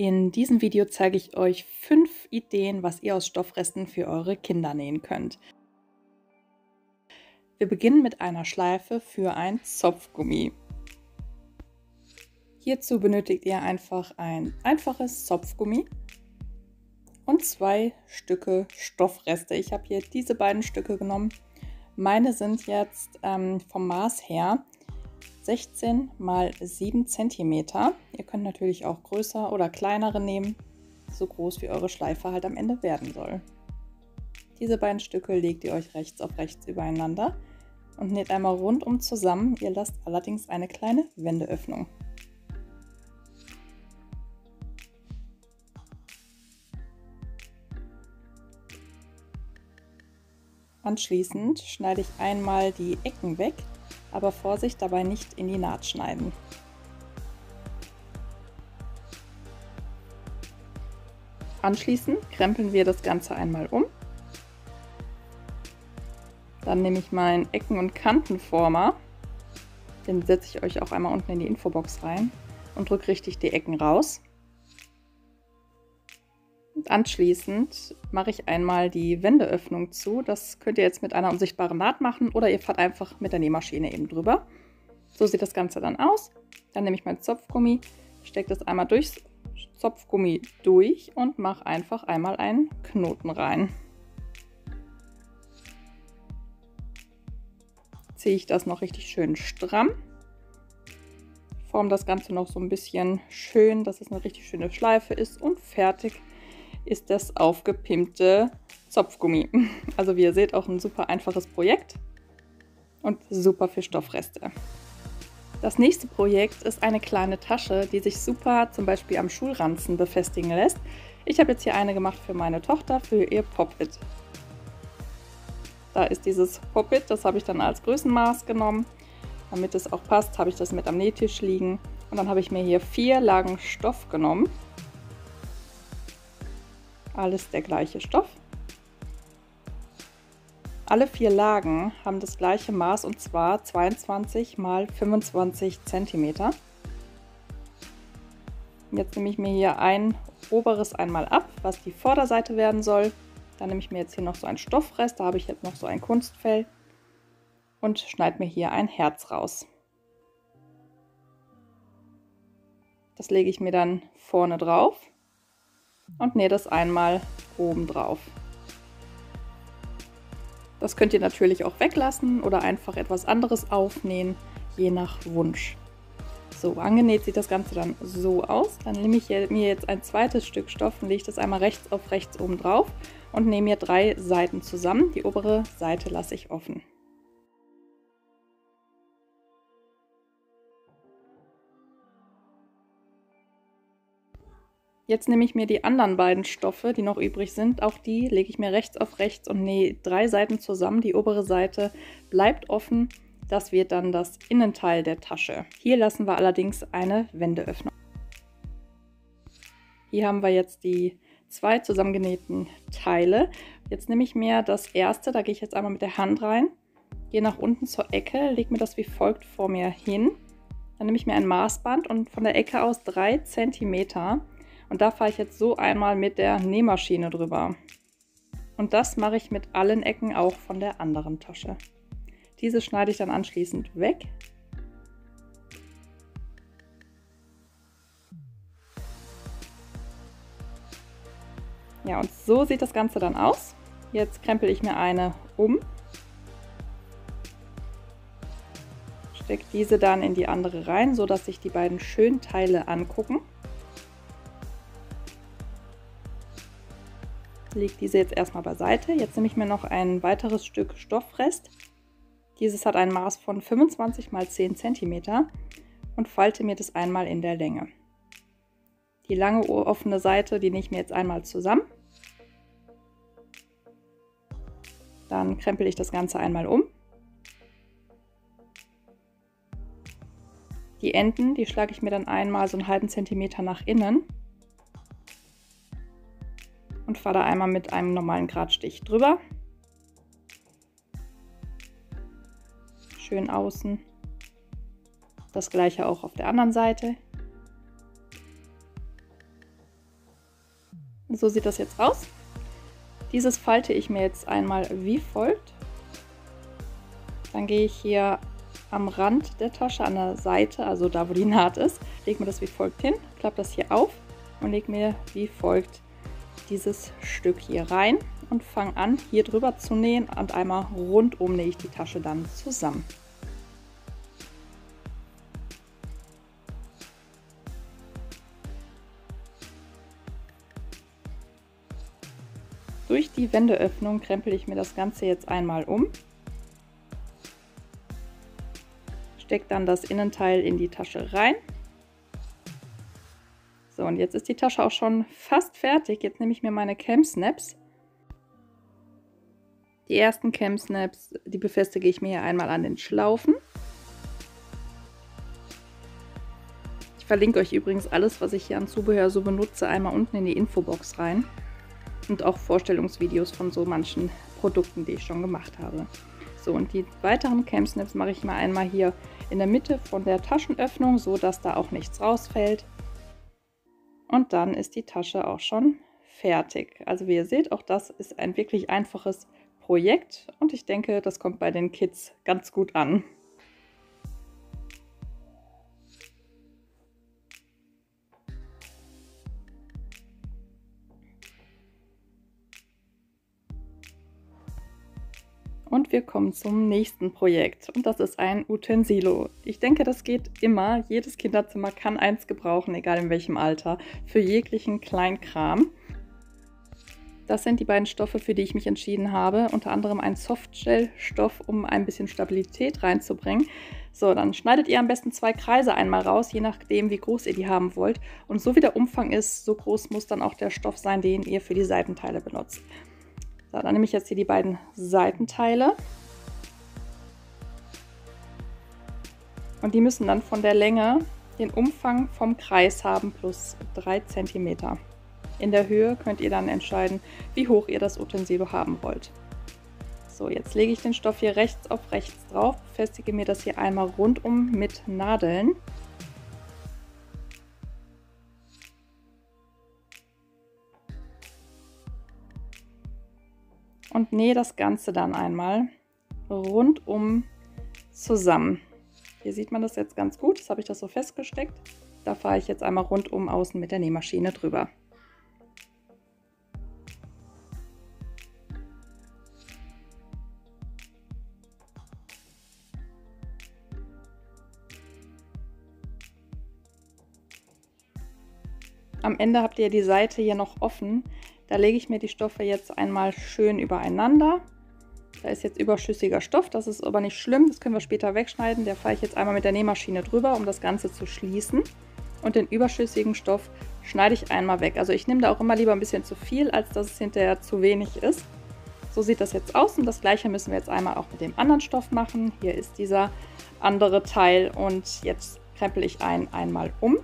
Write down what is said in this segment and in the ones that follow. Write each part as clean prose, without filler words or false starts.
In diesem Video zeige ich euch 5 Ideen, was ihr aus Stoffresten für eure Kinder nähen könnt. Wir beginnen mit einer Schleife für ein Zopfgummi. Hierzu benötigt ihr einfach ein einfaches Zopfgummi und 2 Stücke Stoffreste. Ich habe hier diese beiden Stücke genommen. Meine sind jetzt vom Maß her 16 x 7 cm. Ihr könnt natürlich auch größer oder kleinere nehmen, so groß wie eure Schleife halt am Ende werden soll. Diese beiden Stücke legt ihr euch rechts auf rechts übereinander und näht einmal rundum zusammen. Ihr lasst allerdings eine kleine Wendeöffnung. Anschließend schneide ich einmal die Ecken weg, aber Vorsicht, dabei nicht in die Naht schneiden. Anschließend krempeln wir das Ganze einmal um. Dann nehme ich meinen Ecken- und Kantenformer, den setze ich euch auch einmal unten in die Infobox rein und drücke richtig die Ecken raus. Und anschließend mache ich einmal die Wendeöffnung zu. Das könnt ihr jetzt mit einer unsichtbaren Naht machen oder ihr fahrt einfach mit der Nähmaschine eben drüber. So sieht das Ganze dann aus. Dann nehme ich mein Zopfgummi, stecke das einmal durchs Zopfgummi durch und mache einfach einmal einen Knoten rein. Ziehe ich das noch richtig schön stramm. Forme das Ganze noch so ein bisschen schön, dass es eine richtig schöne Schleife ist und fertig ist das aufgepimpte Zopfgummi. Also wie ihr seht, auch ein super einfaches Projekt und super für Stoffreste. Das nächste Projekt ist eine kleine Tasche, die sich super zum Beispiel am Schulranzen befestigen lässt. Ich habe jetzt hier eine gemacht für meine Tochter, für ihr Pop-It. Da ist dieses Pop-It, das habe ich dann als Größenmaß genommen. Damit es auch passt, habe ich das mit am Nähtisch liegen. Und dann habe ich mir hier 4 Lagen Stoff genommen. Alles der gleiche Stoff. Alle 4 Lagen haben das gleiche Maß und zwar 22 x 25 cm. Jetzt nehme ich mir hier ein oberes einmal ab, was die Vorderseite werden soll. Dann nehme ich mir jetzt hier noch so einen Stoffrest, da habe ich jetzt noch so ein Kunstfell und schneide mir hier ein Herz raus. Das lege ich mir dann vorne drauf und nähe das einmal oben drauf. Das könnt ihr natürlich auch weglassen oder einfach etwas anderes aufnähen, je nach Wunsch. So, angenäht sieht das Ganze dann so aus. Dann nehme ich mir jetzt ein zweites Stück Stoff und lege das einmal rechts auf rechts oben drauf und nehme mir 3 Seiten zusammen. Die obere Seite lasse ich offen. Jetzt nehme ich mir die anderen beiden Stoffe, die noch übrig sind. Auch die lege ich mir rechts auf rechts und nähe 3 Seiten zusammen. Die obere Seite bleibt offen. Das wird dann das Innenteil der Tasche. Hier lassen wir allerdings eine Wendeöffnung. Hier haben wir jetzt die 2 zusammengenähten Teile. Jetzt nehme ich mir das erste, da gehe ich jetzt einmal mit der Hand rein, gehe nach unten zur Ecke, lege mir das wie folgt vor mir hin. Dann nehme ich mir ein Maßband und von der Ecke aus 3 cm. Und da fahre ich jetzt so einmal mit der Nähmaschine drüber. Und das mache ich mit allen Ecken auch von der anderen Tasche. Diese schneide ich dann anschließend weg. Ja, und so sieht das Ganze dann aus. Jetzt krempel ich mir eine um. Stecke diese dann in die andere rein, sodass sich die beiden schönen Teile angucken. Lege diese jetzt erstmal beiseite. Jetzt nehme ich mir noch ein weiteres Stück Stoffrest. Dieses hat ein Maß von 25 x 10 cm und falte mir das einmal in der Länge. Die lange offene Seite, die nähe ich mir jetzt einmal zusammen. Dann krempel ich das Ganze einmal um. Die Enden, die schlage ich mir dann einmal so einen halben Zentimeter nach innen. Und fahre da einmal mit einem normalen Gradstich drüber. Schön außen. Das gleiche auch auf der anderen Seite. So sieht das jetzt aus. Dieses falte ich mir jetzt einmal wie folgt. Dann gehe ich hier am Rand der Tasche, an der Seite, also da wo die Naht ist, lege mir das wie folgt hin, klappe das hier auf und lege mir wie folgt dieses Stück hier rein und fange an, hier drüber zu nähen und einmal rundum nähe ich die Tasche dann zusammen. Durch die Wendeöffnung krempel ich mir das Ganze jetzt einmal um. Stecke dann das Innenteil in die Tasche rein. So, und jetzt ist die Tasche auch schon fast fertig. Jetzt nehme ich mir meine Cam-Snaps. Die ersten Cam-Snaps, die befestige ich mir hier einmal an den Schlaufen. Ich verlinke euch übrigens alles, was ich hier an Zubehör so benutze, einmal unten in die Infobox rein. Und auch Vorstellungsvideos von so manchen Produkten, die ich schon gemacht habe. So, und die weiteren Cam-Snaps mache ich mal einmal hier in der Mitte von der Taschenöffnung, so dass da auch nichts rausfällt. Und dann ist die Tasche auch schon fertig. Also wie ihr seht, auch das ist ein wirklich einfaches Projekt und ich denke, das kommt bei den Kids ganz gut an. Und wir kommen zum nächsten Projekt und das ist ein Utensilo. Ich denke, das geht immer. Jedes Kinderzimmer kann eins gebrauchen, egal in welchem Alter, für jeglichen Kleinkram. Das sind die beiden Stoffe, für die ich mich entschieden habe. Unter anderem ein Softgel-Stoff, um ein bisschen Stabilität reinzubringen. So, dann schneidet ihr am besten 2 Kreise einmal raus, je nachdem, wie groß ihr die haben wollt. Und so wie der Umfang ist, so groß muss dann auch der Stoff sein, den ihr für die Seitenteile benutzt. So, dann nehme ich jetzt hier die beiden Seitenteile. Und die müssen dann von der Länge den Umfang vom Kreis haben plus 3 cm. In der Höhe könnt ihr dann entscheiden, wie hoch ihr das Utensilo haben wollt. So, jetzt lege ich den Stoff hier rechts auf rechts drauf, befestige mir das hier einmal rundum mit Nadeln. Und nähe das Ganze dann einmal rundum zusammen. Hier sieht man das jetzt ganz gut, das habe ich das so festgesteckt. Da fahre ich jetzt einmal rundum außen mit der Nähmaschine drüber. Am Ende habt ihr die Seite hier noch offen. Da lege ich mir die Stoffe jetzt einmal schön übereinander. Da ist jetzt überschüssiger Stoff, das ist aber nicht schlimm, das können wir später wegschneiden. Der fahre ich jetzt einmal mit der Nähmaschine drüber, um das Ganze zu schließen. Und den überschüssigen Stoff schneide ich einmal weg. Also ich nehme da auch immer lieber ein bisschen zu viel, als dass es hinterher zu wenig ist. So sieht das jetzt aus und das gleiche müssen wir jetzt einmal auch mit dem anderen Stoff machen. Hier ist dieser andere Teil und jetzt krempel ich einmal um.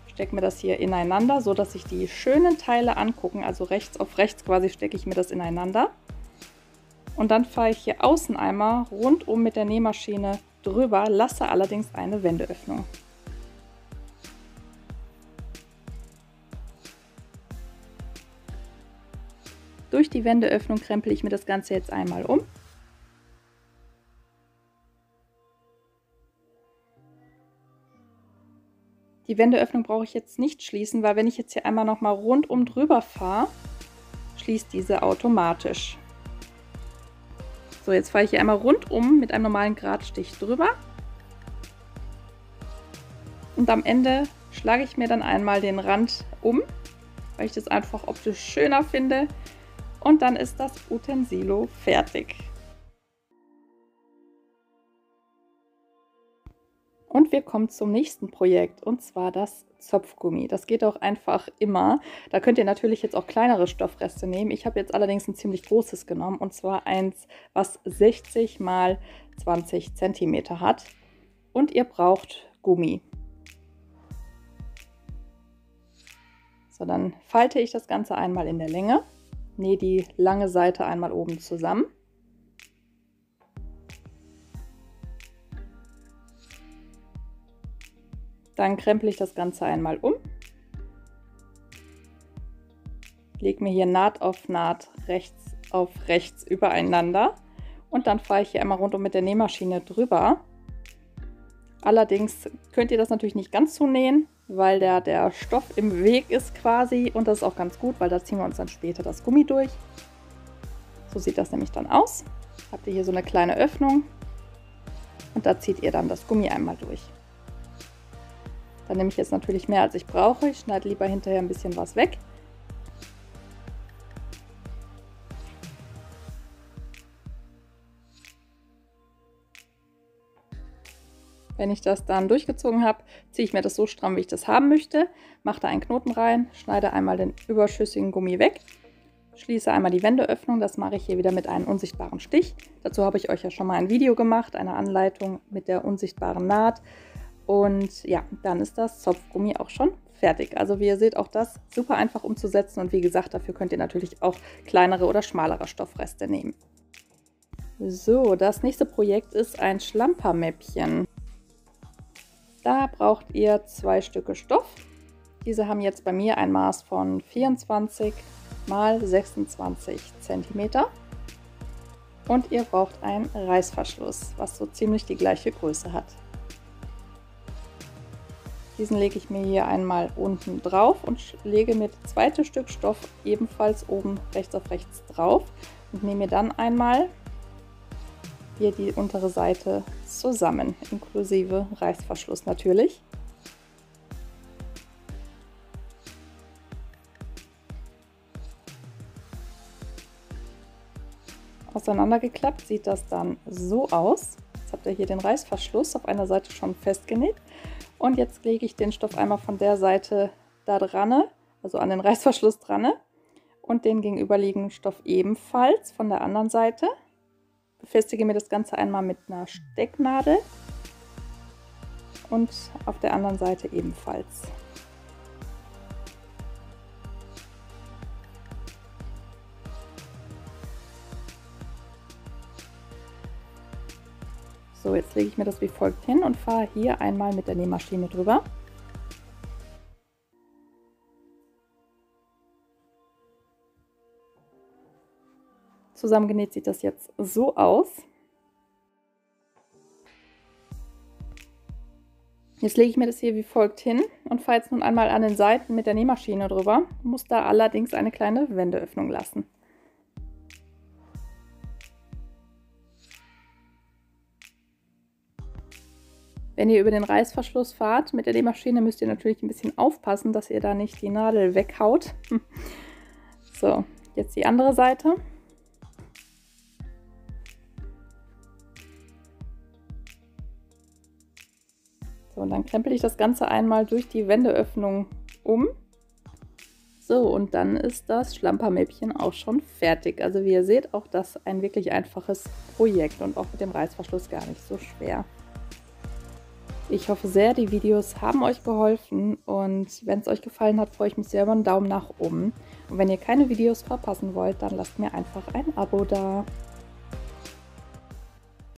Stecke mir das hier ineinander, so dass sich die schönen Teile angucken, also rechts auf rechts quasi stecke ich mir das ineinander. Und dann fahre ich hier außen einmal rundum mit der Nähmaschine drüber, lasse allerdings eine Wendeöffnung. Durch die Wendeöffnung krempel ich mir das Ganze jetzt einmal um. Die Wendeöffnung brauche ich jetzt nicht schließen, weil wenn ich jetzt hier einmal noch mal rundum drüber fahre, schließt diese automatisch. So, jetzt fahre ich hier einmal rundum mit einem normalen Geradstich drüber. Und am Ende schlage ich mir dann einmal den Rand um, weil ich das einfach optisch schöner finde. Und dann ist das Utensilo fertig. Und wir kommen zum nächsten Projekt und zwar das Zopfgummi. Das geht auch einfach immer. Da könnt ihr natürlich jetzt auch kleinere Stoffreste nehmen. Ich habe jetzt allerdings ein ziemlich großes genommen und zwar eins, was 60 x 20 cm hat. Und ihr braucht Gummi. So, dann falte ich das Ganze einmal in der Länge, nähe die lange Seite einmal oben zusammen. Dann krempel ich das Ganze einmal um. lege mir hier Naht auf Naht, rechts auf rechts übereinander und dann fahre ich hier einmal rundum mit der Nähmaschine drüber. Allerdings könnt ihr das natürlich nicht ganz zunähen, weil der Stoff im Weg ist quasi, und das ist auch ganz gut, weil da ziehen wir uns dann später das Gummi durch. So sieht das nämlich dann aus. Habt ihr hier so eine kleine Öffnung und da zieht ihr dann das Gummi einmal durch. Dann nehme ich jetzt natürlich mehr, als ich brauche. Ich schneide lieber hinterher ein bisschen was weg. Wenn ich das dann durchgezogen habe, ziehe ich mir das so stramm, wie ich das haben möchte, mache da einen Knoten rein, schneide einmal den überschüssigen Gummi weg, schließe einmal die Wendeöffnung. Das mache ich hier wieder mit einem unsichtbaren Stich. Dazu habe ich euch ja schon mal ein Video gemacht, eine Anleitung mit der unsichtbaren Naht. Und ja, dann ist das Zopfgummi auch schon fertig. Also wie ihr seht, auch das super einfach umzusetzen. Und wie gesagt, dafür könnt ihr natürlich auch kleinere oder schmalere Stoffreste nehmen. So, das nächste Projekt ist ein Schlampermäppchen. Da braucht ihr 2 Stücke Stoff. Diese haben jetzt bei mir ein Maß von 24 x 26 cm. Und ihr braucht einen Reißverschluss, was so ziemlich die gleiche Größe hat. Diesen lege ich mir hier einmal unten drauf und lege mir das zweite Stück Stoff ebenfalls oben rechts auf rechts drauf und nehme mir dann einmal hier die untere Seite zusammen, inklusive Reißverschluss natürlich. Auseinandergeklappt sieht das dann so aus. Jetzt habt ihr hier den Reißverschluss auf einer Seite schon festgenäht. Und jetzt lege ich den Stoff einmal von der Seite da dran, also an den Reißverschluss dran, und den gegenüberliegenden Stoff ebenfalls von der anderen Seite. Befestige mir das Ganze einmal mit einer Stecknadel und auf der anderen Seite ebenfalls. So, jetzt lege ich mir das wie folgt hin und fahre hier einmal mit der Nähmaschine drüber. Zusammengenäht sieht das jetzt so aus. Jetzt lege ich mir das hier wie folgt hin und fahre jetzt nun einmal an den Seiten mit der Nähmaschine drüber. Muss da allerdings eine kleine Wendeöffnung lassen. Wenn ihr über den Reißverschluss fahrt mit der Nähmaschine, müsst ihr natürlich ein bisschen aufpassen, dass ihr da nicht die Nadel weghaut. So, jetzt die andere Seite. So, und dann krempel ich das Ganze einmal durch die Wendeöffnung um. So, und dann ist das Schlampermäppchen auch schon fertig. Also wie ihr seht, auch das ein wirklich einfaches Projekt und auch mit dem Reißverschluss gar nicht so schwer. Ich hoffe sehr, die Videos haben euch geholfen und wenn es euch gefallen hat, freue ich mich sehr über einen Daumen nach oben. Und wenn ihr keine Videos verpassen wollt, dann lasst mir einfach ein Abo da.